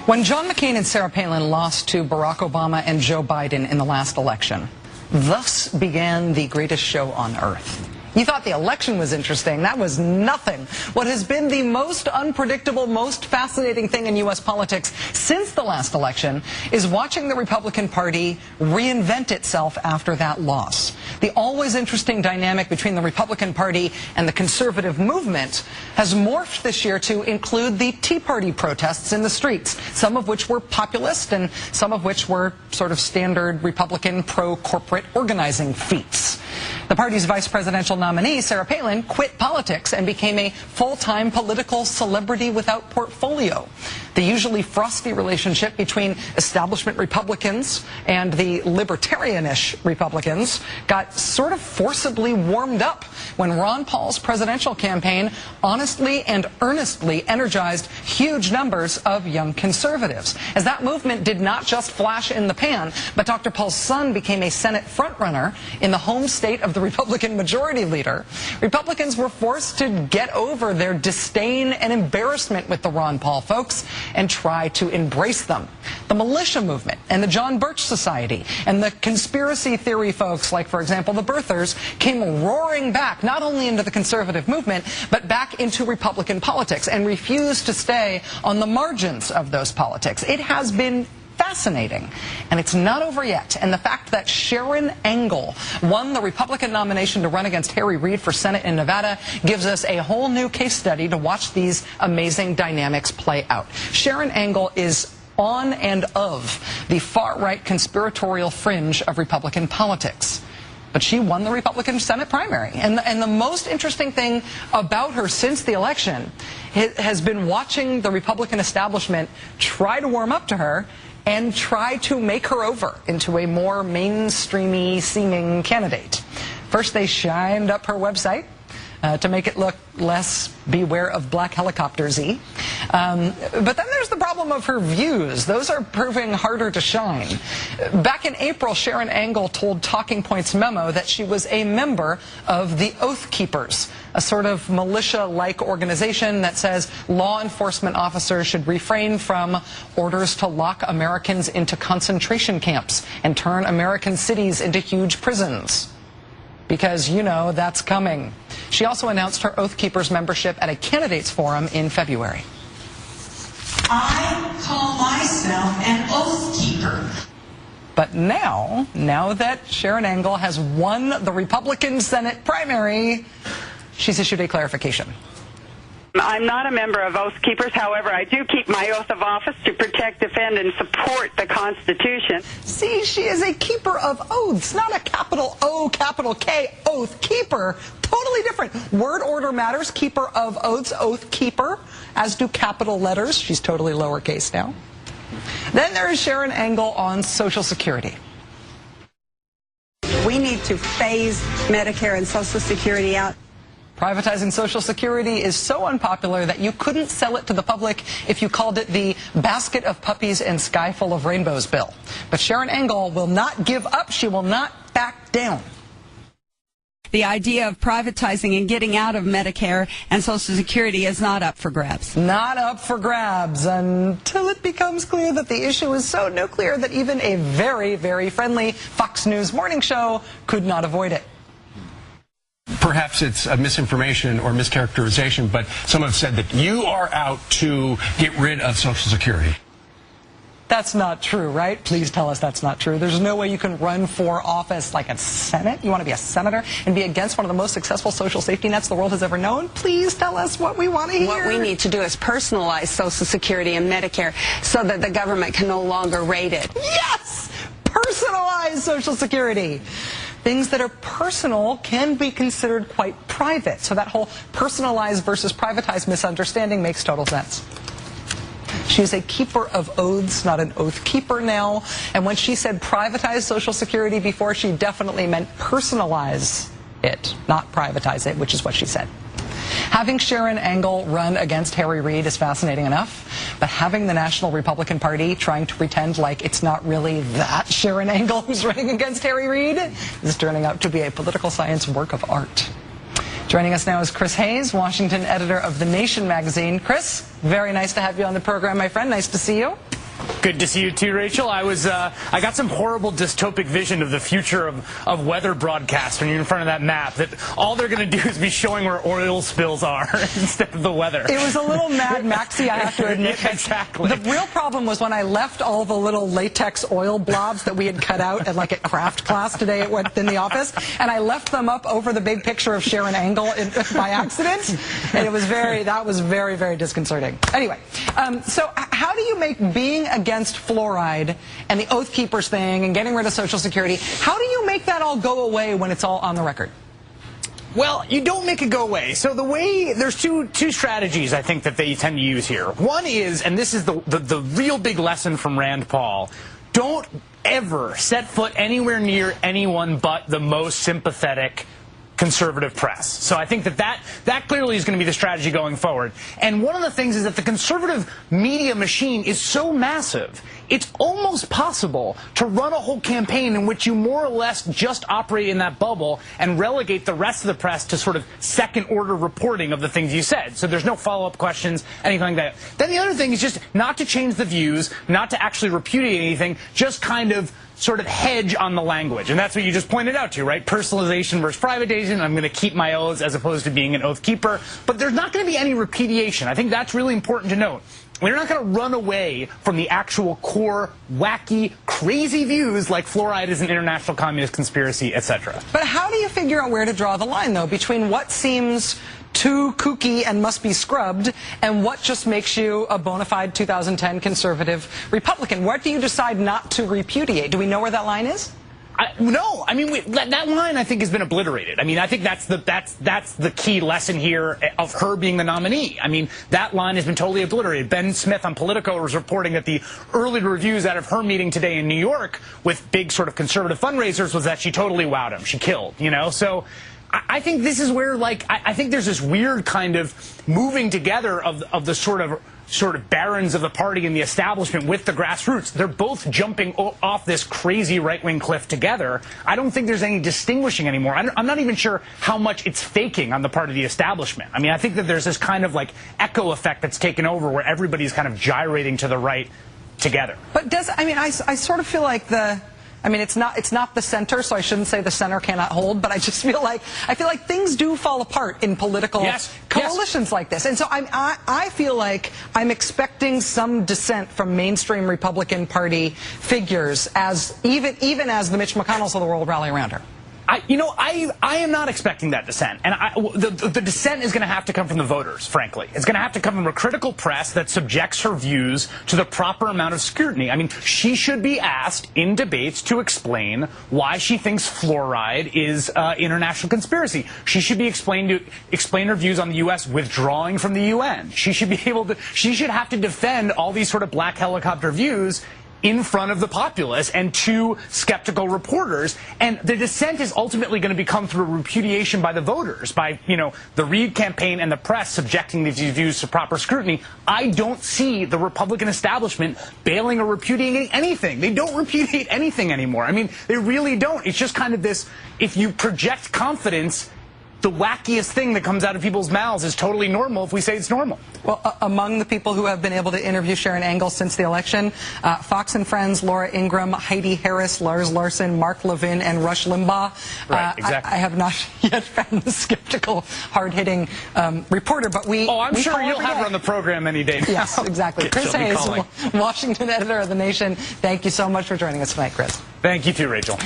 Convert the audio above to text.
When John McCain and Sarah Palin lost to Barack Obama and Joe Biden in the last election, thus began the greatest show on earth. You thought the election was interesting. That was nothing. What has been the most unpredictable, most fascinating thing in U.S. politics since the last election is watching the Republican Party reinvent itself after that loss. The always interesting dynamic between the Republican Party and the conservative movement has morphed this year to include the Tea Party protests in the streets, some of which were populist and some of which were sort of standard Republican pro-corporate organizing feats. The party's vice presidential nominee, Sarah Palin, quit politics and became a full-time political celebrity without portfolio. The usually frosty relationship between establishment Republicans and the libertarian-ish Republicans got sort of forcibly warmed up when Ron Paul's presidential campaign honestly and earnestly energized huge numbers of young conservatives. As that movement did not just flash in the pan, but Dr. Paul's son became a Senate frontrunner in the home state of the Republican majority leader, Republicans were forced to get over their disdain and embarrassment with the Ron Paul folks and try to embrace them. The militia movement and the John Birch Society and the conspiracy theory folks, like, for example, the birthers, came roaring back, not only into the conservative movement, but back into Republican politics and refused to stay on the margins of those politics. It has been fascinating, and it's not over yet. And the fact that Sharon Engel won the Republican nomination to run against Harry Reid for Senate in Nevada gives us a whole new case study to watch these amazing dynamics play out. Sharon Engel is on and of the far-right conspiratorial fringe of Republican politics. But she won the Republican Senate primary. And the most interesting thing about her since the election has been watching the Republican establishment try to warm up to her and try to make her over into a more mainstreamy seeming candidate. First, they shined up her website to make it look less beware of black helicopters-y. But then there's the problem of her views. Those are proving harder to shine. Back in April, Sharon Engel told Talking Points Memo that she was a member of the Oath Keepers, a sort of militia-like organization that says law enforcement officers should refrain from orders to lock Americans into concentration camps and turn American cities into huge prisons. Because, you know, that's coming. She also announced her Oath Keepers membership at a candidates forum in February. I call myself an Oath Keeper. But now that Sharon Engel has won the Republican Senate primary, she's issued a clarification. I'm not a member of Oath Keepers. However, I do keep my oath of office to protect, defend, and support the Constitution. See, she is a keeper of oaths, not a capital O, capital K, oath keeper. Totally different. Word order matters. Keeper of oaths, oath keeper, as do capital letters. She's totally lowercase now. Then there is Sharon Engel on Social Security. We need to phase Medicare and Social Security out. Privatizing Social Security is so unpopular that you couldn't sell it to the public if you called it the basket of puppies and sky full of rainbows bill. But Sharon Engel will not give up. She will not back down. The idea of privatizing and getting out of Medicare and Social Security is not up for grabs. Not up for grabs until it becomes clear that the issue is so nuclear that even a very, very friendly Fox News morning show could not avoid it. Perhaps it's a misinformation or mischaracterization, but some have said that you are out to get rid of Social Security. That's not true, right? Please tell us that's not true. There's no way you can run for office like a Senate. You want to be a senator and be against one of the most successful social safety nets the world has ever known? Please tell us what we want to hear. What we need to do is personalize Social Security and Medicare so that the government can no longer rate it. Yes! Personalize Social Security. Things that are personal can be considered quite private. So that whole personalized versus privatized misunderstanding makes total sense. She is a keeper of oaths, not an oath keeper now. And when she said privatize Social Security before, she definitely meant personalize it, not privatize it, which is what she said. Having Sharon Engel run against Harry Reid is fascinating enough, but having the National Republican Party trying to pretend like it's not really that Sharon Engel who's running against Harry Reid is turning out to be a political science work of art. Joining us now is Chris Hayes, Washington editor of The Nation magazine. Chris, very nice to have you on the program, my friend. Nice to see you. Good to see you too, Rachel. I got some horrible dystopic vision of the future of weather broadcasts when you're in front of that map, that all they're going to do is be showing where oil spills are instead of the weather. It was a little Mad Maxy, I have to admit. Yeah, exactly. The real problem was when I left all the little latex oil blobs that we had cut out at craft class today in the office, and I left them up over the big picture of Sharon Engel by accident, and that was very, very disconcerting. Anyway, so how do you make being against fluoride and the Oath Keepers thing and getting rid of Social Security, how do you make that all go away when it's all on the record? Well, you don't make it go away. So there's two strategies I think that they tend to use here. One is, and this is the real big lesson from Rand Paul, don't ever set foot anywhere near anyone but the most sympathetic conservative press. So I think that clearly is going to be the strategy going forward. And one of the things is that the conservative media machine is so massive, it's almost possible to run a whole campaign in which you more or less just operate in that bubble and relegate the rest of the press to sort of second-order reporting of the things you said. So there's no follow-up questions, anything like that. Then the other thing is just not to change the views, not to actually repudiate anything, just kind of sort of hedge on the language. And that's what you just pointed out to, right? Personalization versus privatization. I'm going to keep my oaths as opposed to being an oath keeper. But there's not going to be any repudiation. I think that's really important to note. We're not going to run away from the actual core, wacky, crazy views like fluoride is an international communist conspiracy, etc. But how do you figure out where to draw the line, though, between what seems too kooky and must be scrubbed and what just makes you a bona fide 2010 conservative Republican? What do you decide not to repudiate? Do we know where that line is? No, I mean that line I think has been obliterated. I mean I think that's the key lesson here of her being the nominee. I mean that line has been totally obliterated. Ben Smith on Politico was reporting that the early reviews out of her meeting today in New York with big sort of conservative fundraisers was that she totally wowed him. She killed, you know. So I think this is where I think there's this weird kind of moving together of the sort of barons of the party and the establishment with the grassroots. They're both jumping off this crazy right-wing cliff together. I don't think there's any distinguishing anymore. I'm not even sure how much it's faking on the part of the establishment. I mean, I think that there's this kind of echo effect that's taken over where everybody's kind of gyrating to the right together. But I sort of feel like it's not the center, so I shouldn't say the center cannot hold, but I just feel like things do fall apart in political coalitions like this. And so I feel like I'm expecting some dissent from mainstream Republican Party figures even as the Mitch McConnells of the world rally around her. I am not expecting that dissent. And the dissent is going to have to come from the voters, frankly. It's going to have to come from a critical press that subjects her views to the proper amount of scrutiny. I mean, she should be asked in debates to explain why she thinks fluoride is international conspiracy. She should be explain her views on the U.S. withdrawing from the UN. She should have to defend all these sort of black helicopter views in front of the populace and to skeptical reporters. And the dissent is ultimately going to become through repudiation by the voters, by, the Reid campaign and the press subjecting these views to proper scrutiny. I don't see the Republican establishment bailing or repudiating anything. They don't repudiate anything anymore. I mean, they really don't. It's just kind of this, if you project confidence, the wackiest thing that comes out of people's mouths is totally normal if we say it's normal. Well, among the people who have been able to interview Sharon Engel since the election, Fox and Friends, Laura Ingraham, Heidi Harris, Lars Larson, Mark Levin, and Rush Limbaugh. Right, exactly. I have not yet found the skeptical, hard-hitting reporter, but I'm sure you'll have her on the program any day now. Yes, exactly. Chris Hayes, Washington editor of The Nation. Thank you so much for joining us tonight, Chris. Thank you too, Rachel.